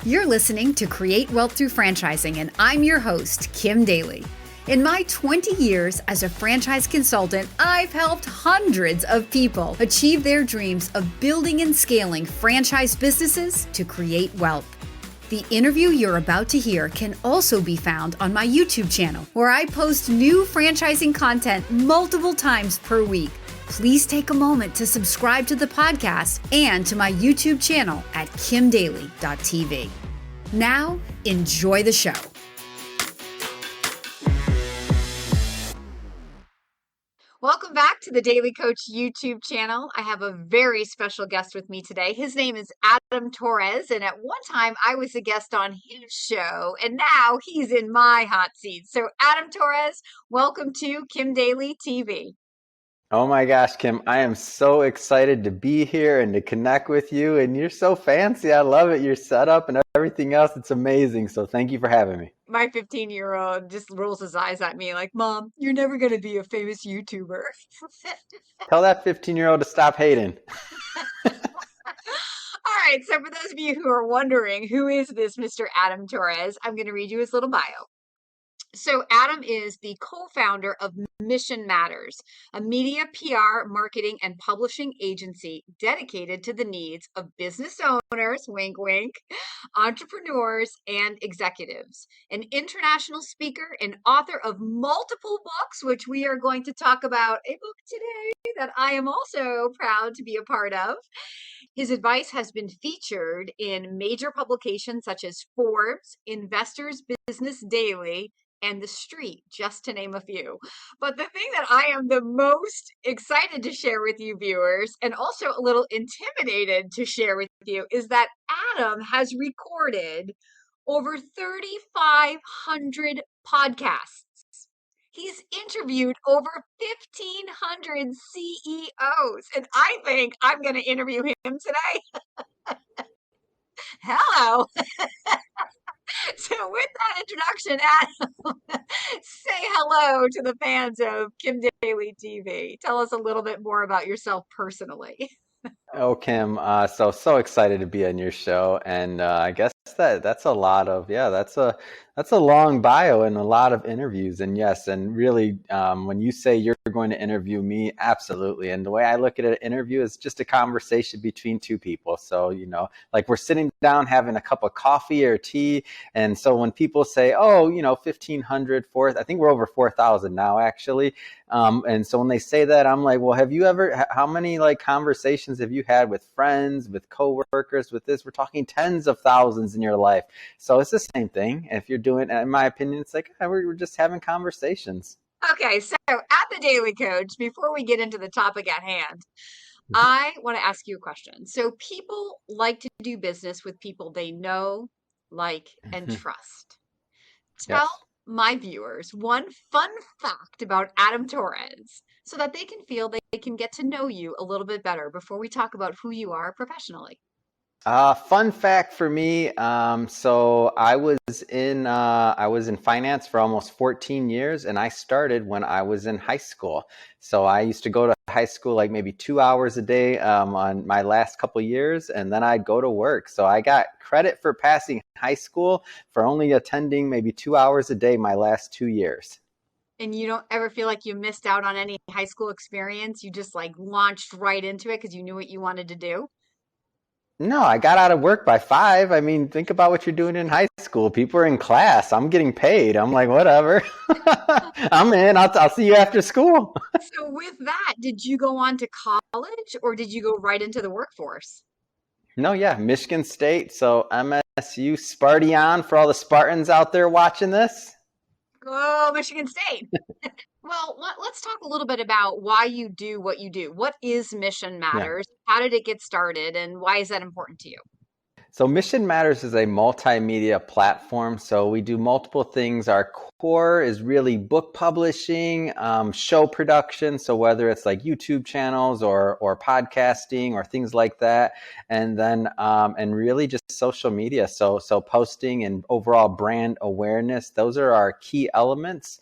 You're listening to Create Wealth Through Franchising, and I'm your host, Kim Daly. In my 20 years as a franchise consultant, I've helped hundreds of people achieve their dreams of building and scaling franchise businesses to create wealth. The interview you're about to hear can also be found on my YouTube channel, where I post new franchising content multiple times per week. Please take a moment to subscribe to the podcast and to my YouTube channel at kimdaly.tv. Now, enjoy the show. Welcome back to the Daily Coach YouTube channel. I have a very special guest with me today. His name is Adam Torres, and at one time I was a guest on his show, and now he's in my hot seat. So Adam Torres, welcome to Kim Daly TV. Oh my gosh, Kim, I am so excited to be here and to connect with you. And you're so fancy. I love it. Your setup and everything else. It's amazing. So thank you for having me. My 15-year-old just rolls his eyes at me like, Mom, you're never going to be a famous YouTuber. Tell that 15-year-old to stop hating. All right. So for those of you who are wondering, who is this Mr. Adam Torres? I'm going to read you his little bio. So Adam is the co-founder of Mission Matters, a media, PR, marketing, and publishing agency dedicated to the needs of business owners, wink, wink, entrepreneurs, and executives. An international speaker and author of multiple books, which we are going to talk about a book today that I am also proud to be a part of. His advice has been featured in major publications such as Forbes, Investors Business Daily, and The Street, just to name a few. But the thing that I am the most excited to share with you viewers, and also a little intimidated to share with you, is that Adam has recorded over 3,500 podcasts. He's interviewed over 1,500 CEOs, and I think I'm going to interview him today. Hello. So with that introduction, Adam, say hello to the fans of Kim Daly TV. Tell us a little bit more about yourself personally. Oh, Kim, so excited to be on your show. And I guess that's a lot of, that's a long bio and a lot of interviews. And yes, and really, when you say you're going to interview me, absolutely. And the way I look at an interview is just a conversation between two people. So, like we're sitting down having a cup of coffee or tea. And so when people say, 1,500, I think we're over 4,000 now, actually. And so when they say that, I'm like, well, how many conversations have you had with friends, with coworkers, with this? We're talking tens of thousands in your life. So it's the same thing. If you're doing, in my opinion, it's like, we're just having conversations. Okay. So at the Daily Coach, before we get into the topic at hand, I want to ask you a question. So people like to do business with people they know, like, and trust. Tell my viewers one fun fact about Adam Torres so that they can feel they can get to know you a little bit better before we talk about who you are professionally. Fun fact for me. So I was in finance for almost 14 years, and I started when I was in high school. So I used to go to high school like maybe 2 hours a day on my last couple years, and then I'd go to work. So I got credit for passing high school for only attending maybe 2 hours a day my last 2 years. And you don't ever feel like you missed out on any high school experience? You just launched right into it because you knew what you wanted to do? No, I got out of work by 5. I mean, think about what you're doing in high school. People are in class. I'm getting paid. I'm like, whatever. I'm in. I'll see you after school. So with that, did you go on to college or did you go right into the workforce? No, Michigan State. So MSU, Sparty on for all the Spartans out there watching this. Oh, Michigan State. Well, let's talk a little bit about why you do what you do. What is Mission Matters? How did it get started? And why is that important to you? So Mission Matters is a multimedia platform. So we do multiple things. Our core is really book publishing, show production. So whether it's like YouTube channels or podcasting or things like that, and then and really just social media. So posting and overall brand awareness. Those are our key elements.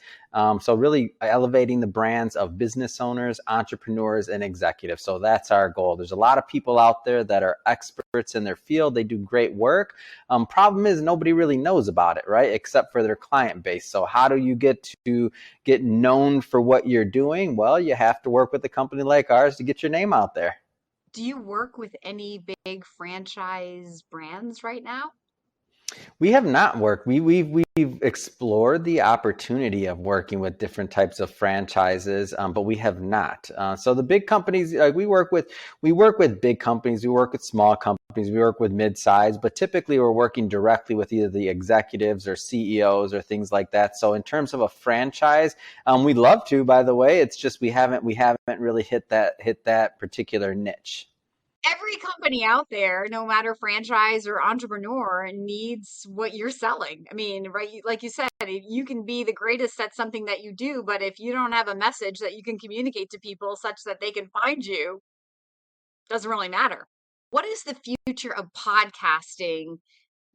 So really elevating the brands of business owners, entrepreneurs, and executives. So that's our goal. There's a lot of people out there that are experts in their field. They do great work. Problem is nobody really knows about it, right? Except for their client base. So how do you get known for what you're doing? Well, you have to work with a company like ours to get your name out there. Do you work with any big franchise brands right now? We have not worked. We've explored the opportunity of working with different types of franchises, but we have not. So the big companies, like we work with big companies. We work with small companies. We work with mid-size, but typically we're working directly with either the executives or CEOs or things like that. So in terms of a franchise, we'd love to. By the way, it's just we haven't really hit that particular niche. Every company out there, no matter franchise or entrepreneur, needs what you're selling. I mean, right, like you said, you can be the greatest at something that you do, but if you don't have a message that you can communicate to people such that they can find you, doesn't really matter. What is the future of podcasting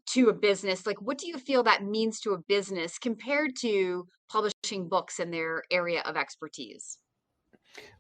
to a business? Like, what do you feel that means to a business compared to publishing books in their area of expertise?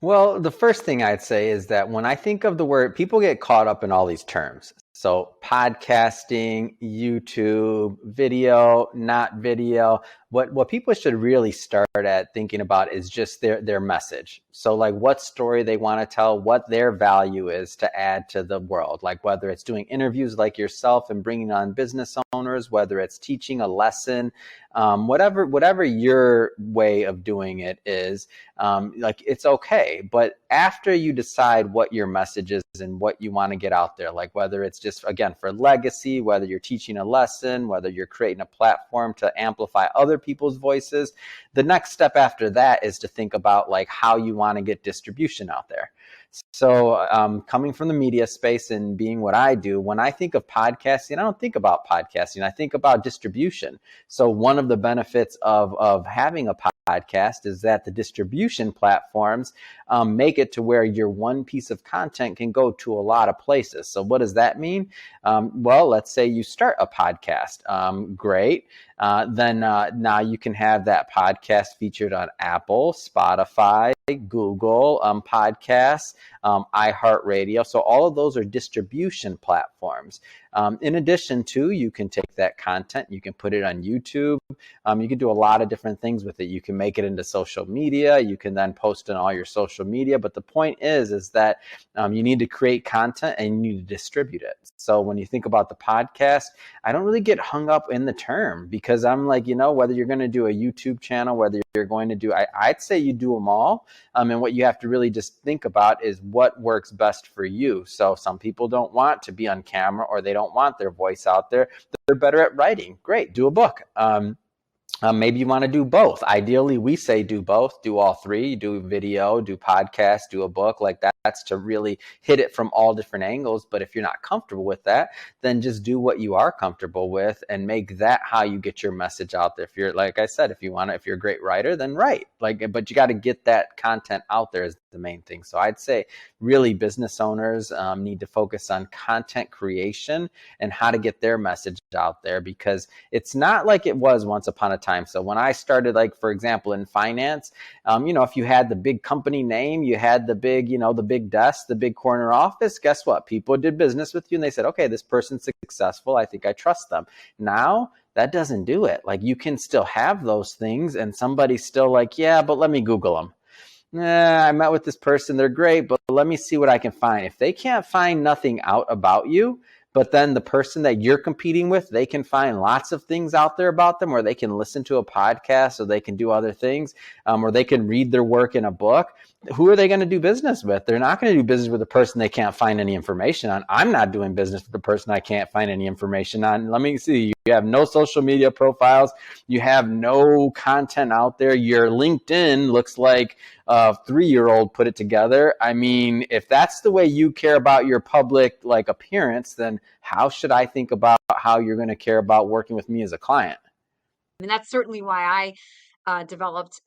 Well, the first thing I'd say is that when I think of the word, people get caught up in all these terms. So podcasting, YouTube, video, not video. What people should really start at thinking about is just their message. So like what story they want to tell, what their value is to add to the world. Like whether it's doing interviews like yourself and bringing on business owners, whether it's teaching a lesson, whatever your way of doing it is, like it's okay. But after you decide what your message is and what you want to get out there, like whether it's just, again, for legacy, whether you're teaching a lesson, whether you're creating a platform to amplify other people's voices, the next step after that is to think about like how you want to get distribution out there. So coming from the media space and being what I do, when I think of podcasting, I don't think about podcasting. I think about distribution. So one of the benefits of having a podcast is that the distribution platforms make it to where your one piece of content can go to a lot of places. So what does that mean? Well, let's say you start a podcast. Great. Then now you can have that podcast featured on Apple, Spotify, Google Podcasts, iHeartRadio. So all of those are distribution platforms. In addition to, you can take that content, you can put it on YouTube. You can do a lot of different things with it. You can make it into social media. You can then post on all your social media. But the point is that you need to create content and you need to distribute it. So when you think about the podcast, I don't really get hung up in the term because I'm like, whether you're going to do a YouTube channel, whether you're going to do, I'd say you do them all. And what you have to really just think about is what works best for you. So some people don't want to be on camera or they don't want their voice out there. They're better at writing. Great, do a book. Maybe you want to do both. Ideally, we say do both, do all three, do video, do podcast, do a book. Like that's to really hit it from all different angles. But if you're not comfortable with that, then just do what you are comfortable with and make that how you get your message out there. If you're, like I said, if you're a great writer, then write. But you got to get that content out there is the main thing. So I'd say really business owners need to focus on content creation and how to get their message out there, because it's not like it was once upon a time. So when I started, like, for example, in finance, if you had the big company name, you had the big, the big desk, the big corner office, guess what? People did business with you and they said, okay, this person's successful. I think I trust them. Now, that doesn't do it. Like, you can still have those things and somebody's still like, yeah, but let me Google them. I met with this person. They're great, but let me see what I can find. If they can't find nothing out about you, but then the person that you're competing with, they can find lots of things out there about them, or they can listen to a podcast, or they can do other things, or they can read their work in a book. Who are they going to do business with? They're not going to do business with a person they can't find any information on. I'm not doing business with a person I can't find any information on. Let me see. You have no social media profiles. You have no content out there. Your LinkedIn looks like a 3-year-old put it together. I mean, if that's the way you care about your public appearance, then how should I think about how you're going to care about working with me as a client? I mean, that's certainly why I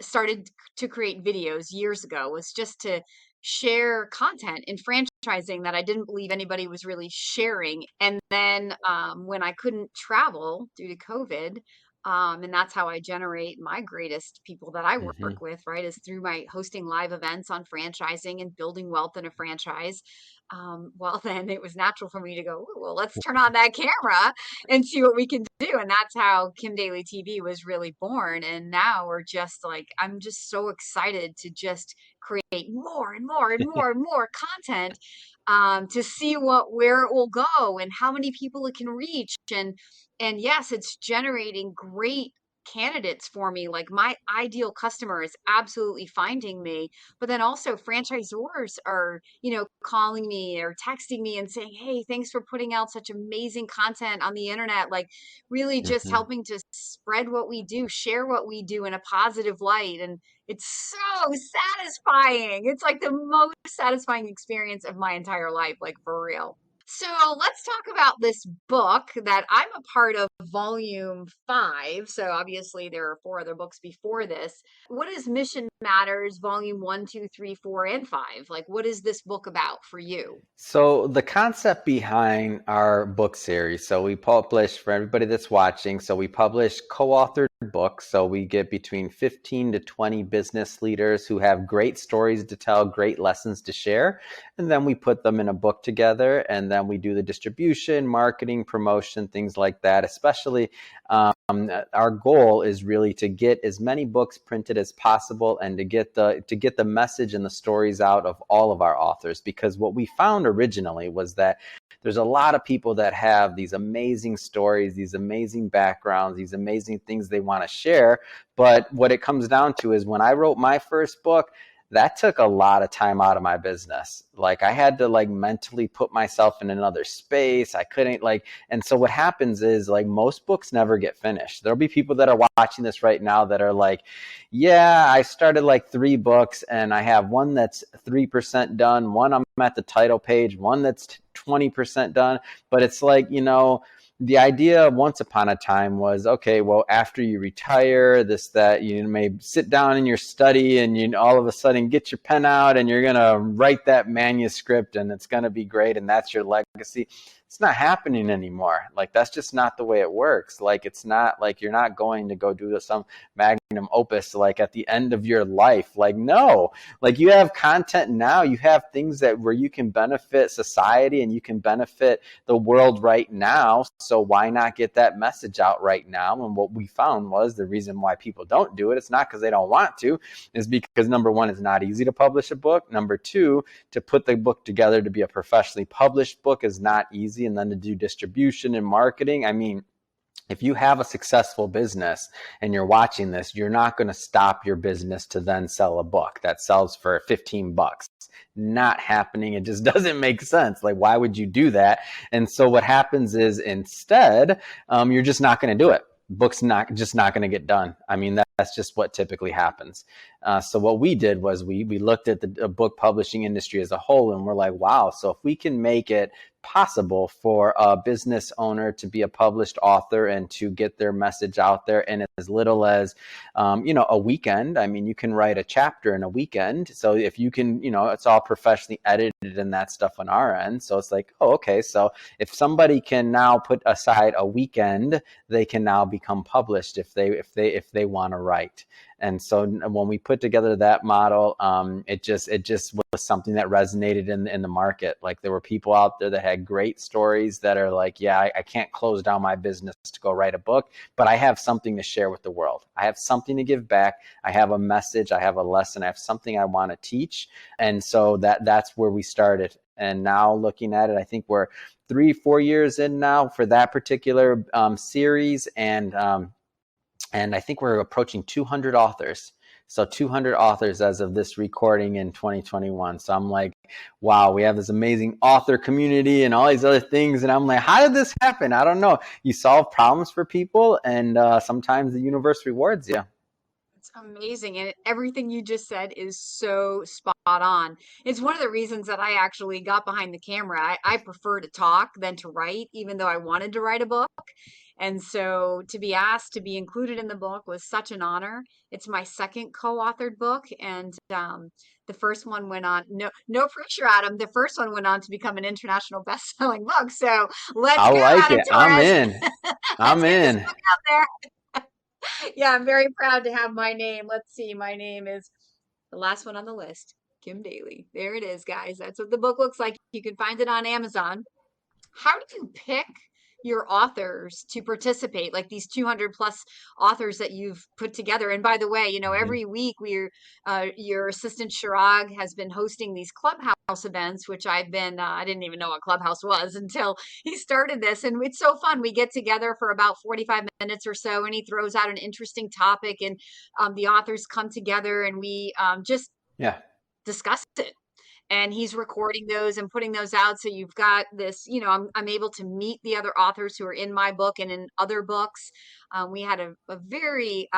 started to create videos years ago, was just to share content in franchising that I didn't believe anybody was really sharing. And then when I couldn't travel due to COVID, And that's how I generate my greatest people that I Hmm. work with, right? Is through my hosting live events on franchising and building wealth in a franchise. Well, then it was natural for me to go, "Ooh, well, let's turn on that camera and see what we can do." And that's how Kim Daily TV was really born. And now we're just like, I'm just so excited to just create more and more and more and more content, to see where it will go and how many people it can reach. And yes, it's generating great candidates for me. Like my ideal customer is absolutely finding me, but then also franchisors are, calling me or texting me and saying, "Hey, thanks for putting out such amazing content on the internet." Like really just Hmm. helping to spread what we do, share what we do in a positive light. And it's so satisfying. It's like the most satisfying experience of my entire life, like for real. So let's talk about this book that I'm a part of, volume 5. So obviously there are 4 other books before this. What is Mission Matters, volume 1, 2, 3, 4, and 5? Like, what is this book about for you? So the concept behind our book series, so we publish for everybody that's watching, so we publish co-authored books. So we get between 15 to 20 business leaders who have great stories to tell, great lessons to share. And then we put them in a book together, and then we do the distribution, marketing, promotion, things like that. Especially our goal is really to get as many books printed as possible and to get the message and the stories out of all of our authors, because what we found originally was that there's a lot of people that have these amazing stories, these amazing backgrounds, these amazing things they want to share. But what it comes down to is when I wrote my first book, that took a lot of time out of my business. Like I had to like mentally put myself in another space. I couldn't like, and so what happens is like most books never get finished. There'll be people that are watching this right now that are like, yeah, I started like 3 books and I have one that's 3% done, one I'm at the title page, one that's 20% done. But it's like, the idea once upon a time was, okay, well, after you retire, that you may sit down in your study and you all of a sudden get your pen out and you're going to write that manuscript and it's going to be great and that's your legacy. It's not happening anymore. Like that's just not the way it works. Like it's not like you're not going to go do some magnum opus like at the end of your life. Like no, like you have content now, you have things that where you can benefit society and you can benefit the world right now. So why not get that message out right now? And what we found was the reason why people don't do it, it's not because they don't want to, is because number one, it's not easy to publish a book. Number two, to put the book together to be a professionally published book is not easy. And then to do distribution and marketing, I mean, if you have a successful business and you're watching this, you're not going to stop your business to then sell a book that sells for 15 bucks. Not happening. It just doesn't make sense. Like, why would you do that? And so what happens is instead, you're just not going to do it. Book's not going to get done. I mean, that's just what typically happens. So what we did was we looked at the book publishing industry as a whole, and we're like, wow, so if we can make it possible for a business owner to be a published author and to get their message out there in as little as, a weekend. I mean, you can write a chapter in a weekend. So if you can, it's all professionally edited and that stuff on our end. So it's like, oh, okay. So if somebody can now put aside a weekend, they can now become published if they want to write. And so when we put together that model, it just was something that resonated in the market. Like there were people out there that had great stories that are like, yeah, I can't close down my business to go write a book, but I have something to share with the world. I have something to give back. I have a message. I have a lesson. I have something I want to teach. And so that's where we started. And now looking at it, I think we're 3-4 years in now for that particular series. And I think we're approaching 200 authors. So 200 authors as of this recording in 2021. So I'm like, wow, we have this amazing author community and all these other things. And I'm like, how did this happen? I don't know. You solve problems for people and sometimes the universe rewards you. It's amazing. And everything you just said is so spot on. It's one of the reasons that I actually got behind the camera. I prefer to talk than to write, even though I wanted to write a book. And so to be asked to be included in the book was such an honor. It's my second co-authored book. And the first one went on, no pressure, Adam. The first one went on to become an international best-selling book. So let's I go, like Adam it. I'm Torres. in. Let's I'm get this in. book out there. Yeah, I'm very proud to have my name. Let's see, my name is the last one on the list, Kim Daly. There it is, guys. That's what the book looks like. You can find it on Amazon. How do you pick your authors to participate, like these 200 plus authors that you've put together? And by the way, Mhm. every week your assistant Shirag has been hosting these clubhouse events, which I didn't even know what clubhouse was until he started this. And it's so fun. We get together for about 45 minutes or so, and he throws out an interesting topic, and the authors come together, and we just Yeah. discuss it, and he's recording those and putting those out. So you've got this, I'm able to meet the other authors who are in my book and in other books. We had a very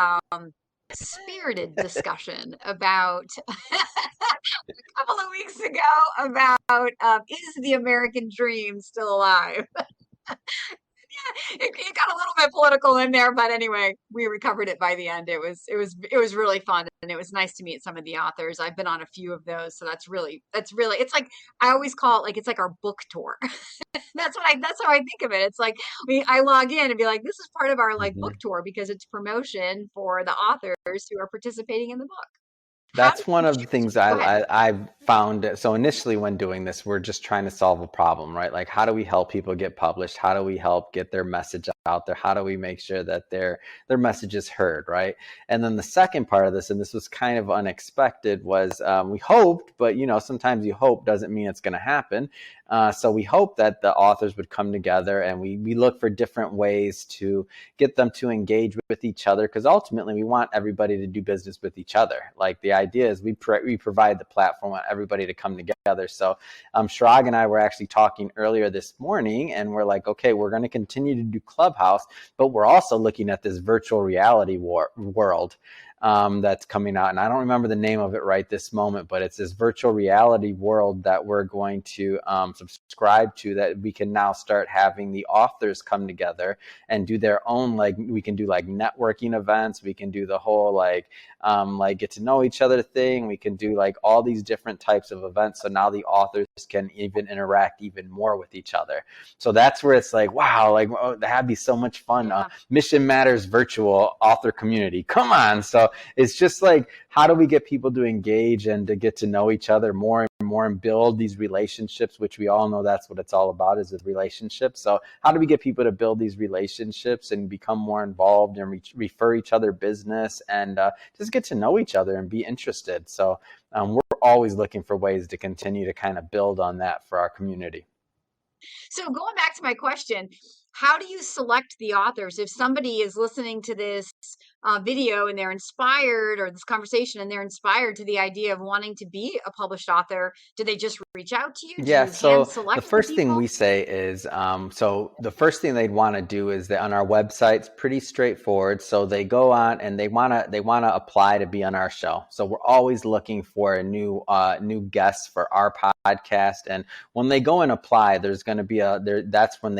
spirited discussion about a couple of weeks ago about is the American dream still alive? It got a little bit political in there, but anyway, we recovered it by the end. It was really fun, and it was nice to meet some of the authors. I've been on a few of those, so that's really it's like I always call it like it's like our book tour. That's how I think of it. It's like I log in and be like, this is part of our like book Mhm. tour because it's promotion for the authors who are participating in the book. How do That's one you of the choose? things Go ahead. I've found. So initially when doing this, we're just trying to solve a problem, right? Like, how do we help people get published? How do we help get their message out there? How do we make sure that their message is heard, right? And then the second part of this, and this was kind of unexpected, was we hoped, but sometimes you hope doesn't mean it's going to happen. So we hope that the authors would come together, and we look for different ways to get them to engage with each other, because ultimately we want everybody to do business with each other. Like, the idea is we provide the platform for everybody to come together. So Shirag and I were actually talking earlier this morning, and we're like, okay, we're going to continue to do Clubhouse, but we're also looking at this virtual reality world that's coming out. And I don't remember the name of it right this moment, but it's this virtual reality world that we're going to subscribe to, that we can now start having the authors come together and do their own, like, we can do like networking events. We can do the whole like get to know each other thing. We can do like all these different types of events. So now the authors can even interact even more with each other. So that's where it's like, wow, like, oh, that'd be so much fun. Yeah. Mission Matters virtual author community. Come on. So it's just like, how do we get people to engage and to get to know each other more and more and build these relationships, which we all know that's what it's all about, is with relationships. So how do we get people to build these relationships and become more involved and refer each other business and just get to know each other and be interested? So we're always looking for ways to continue to kind of build on that for our community. So going back to my question, how do you select the authors? If somebody is listening to this video and they're inspired, or this conversation, and they're inspired to the idea of wanting to be a published author, do they just reach out to you? Do Yeah, you hand so the select the first thing people? we say is, so the first thing they'd want to do is that on our website, it's pretty straightforward. So they go on and they wanna apply to be on our show. So we're always looking for a new guests for our podcast. And when they go and apply, there's going to be that's when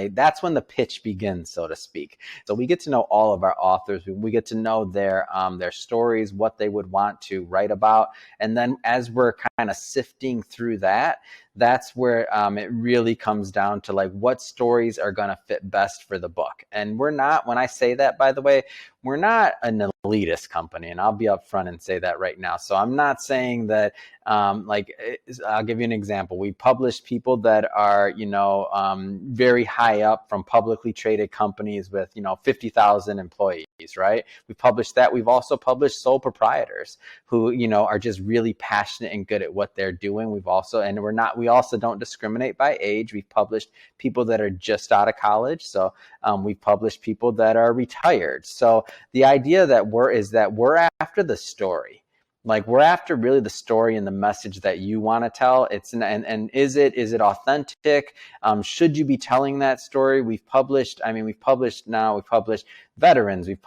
the pitch begins, so to speak. So we get to know all of our authors. We get to know their stories, what they would want to write about, and then as we're kind of sifting through that, that's where it really comes down to like what stories are going to fit best for the book. And we're not, when I say that, by the way, we're not an elitist company, and I'll be upfront and say that right now. So I'm not saying that I'll give you an example. We publish people that are very high up from publicly traded companies with 50,000 employees, right? We publish that. We've also published sole proprietors who are just really passionate and good at what they're doing. We also don't discriminate by age. We've published people that are just out of college. So we've published people that are retired. So the idea that we're after the story. Like, we're after really the story and the message that you want to tell. And is it authentic? Should you be telling that story? We've published veterans. We've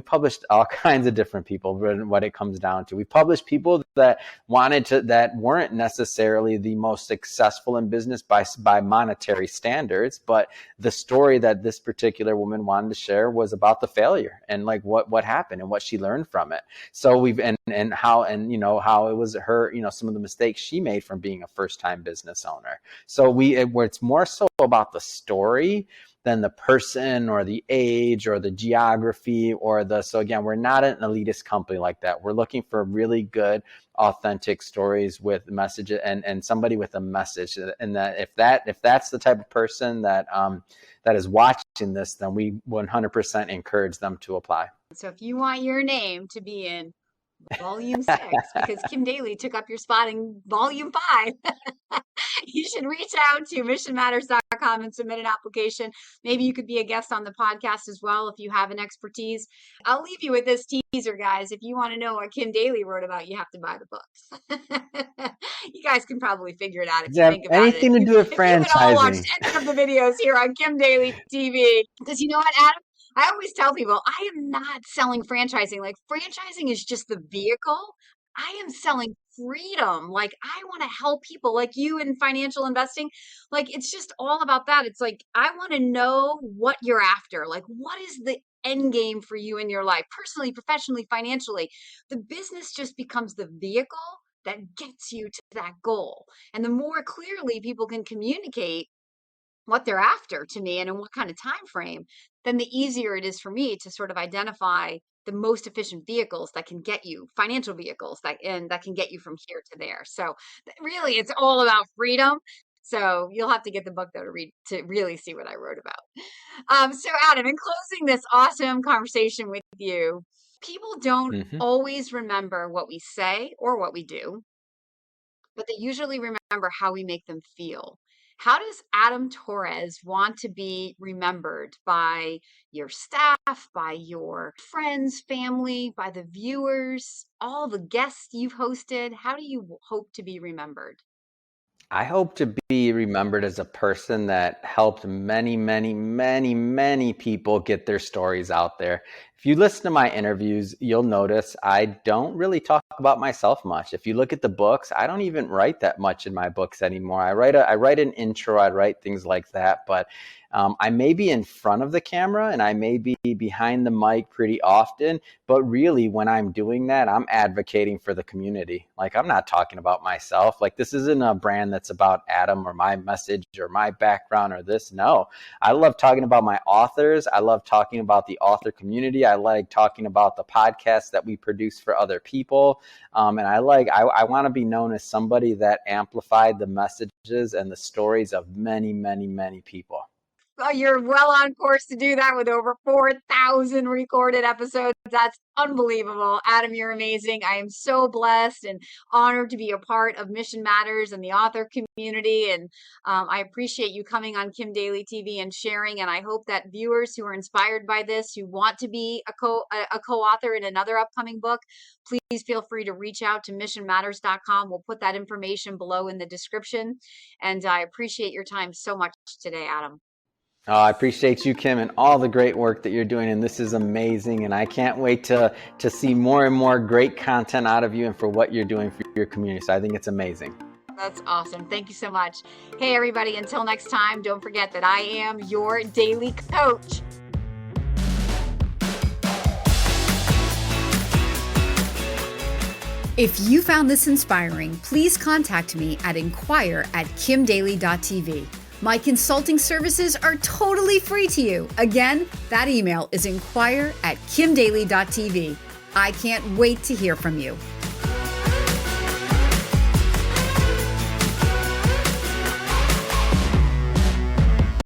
published all kinds of different people. What it comes down to, we published people that weren't necessarily the most successful in business by monetary standards, but the story that this particular woman wanted to share was about the failure and like what happened and what she learned from it. So how it was her, some of the mistakes she made from being a first-time business owner. So where it's more so about the story than the person or the age or the geography so again, we're not an elitist company like that. We're looking for really good, authentic stories with messages and somebody with a message. And that if that's the type of person that is watching this, then we 100% encourage them to apply. So if you want your name to be in Volume 6, because Kim Daly took up your spot in Volume 5, you should reach out to missionmatters.com and submit an application. Maybe you could be a guest on the podcast as well if you have an expertise. I'll leave you with this teaser, guys. If you want to know what Kim Daly wrote about, you have to buy the books. You guys can probably figure it out if you think about anything it. to do with franchising. You can all watch any of the videos here on Kim Daly TV. Because you know what, Adam? I always tell people, I am not selling franchising. Like, franchising is just the vehicle. I am selling freedom. Like, I want to help people like you in financial investing. Like, it's just all about that. It's like, I want to know what you're after. Like, what is the end game for you in your life, personally, professionally, financially? The business just becomes the vehicle that gets you to that goal. And the more clearly people can communicate what they're after to me and in what kind of time frame, then the easier it is for me to sort of identify the most efficient vehicles that can get you, financial vehicles that can get you from here to there. So really, it's all about freedom. So you'll have to get the book though to read to really see what I wrote about. So Adam, in closing this awesome conversation with you, people don't always remember what we say or what we do, but they usually remember how we make them feel. How does Adam Torres want to be remembered by your staff, by your friends, family, by the viewers, all the guests you've hosted? How do you hope to be remembered? I hope to be remembered as a person that helped many, many, many, many people get their stories out there. If you listen to my interviews, you'll notice I don't really talk about myself much. If you look at the books, I don't even write that much in my books anymore. I write an intro, I write things like that, but I may be in front of the camera and I may be behind the mic pretty often, but really when I'm doing that, I'm advocating for the community. Like, I'm not talking about myself. Like, this isn't a brand that's about Adam or my message or my background or this. No, I love talking about my authors. I love talking about the author community. I like talking about the podcasts that we produce for other people. And I want to be known as somebody that amplified the messages and the stories of many, many, many people. You're well on course to do that with over 4,000 recorded episodes. That's unbelievable. Adam, you're amazing. I am so blessed and honored to be a part of Mission Matters and the author community. And I appreciate you coming on Kim Daly TV and sharing. And I hope that viewers who are inspired by this, who want to be a co-author in another upcoming book, please feel free to reach out to missionmatters.com. We'll put that information below in the description. And I appreciate your time so much today, Adam. Oh, I appreciate you, Kim, and all the great work that you're doing. And this is amazing. And I can't wait to see more and more great content out of you and for what you're doing for your community. So I think it's amazing. That's awesome. Thank you so much. Hey, everybody, until next time, don't forget that I am your daily coach. If you found this inspiring, please contact me at inquire@kimdaly.tv. My consulting services are totally free to you. Again, that email is inquire@kimdaly.tv. I can't wait to hear from you.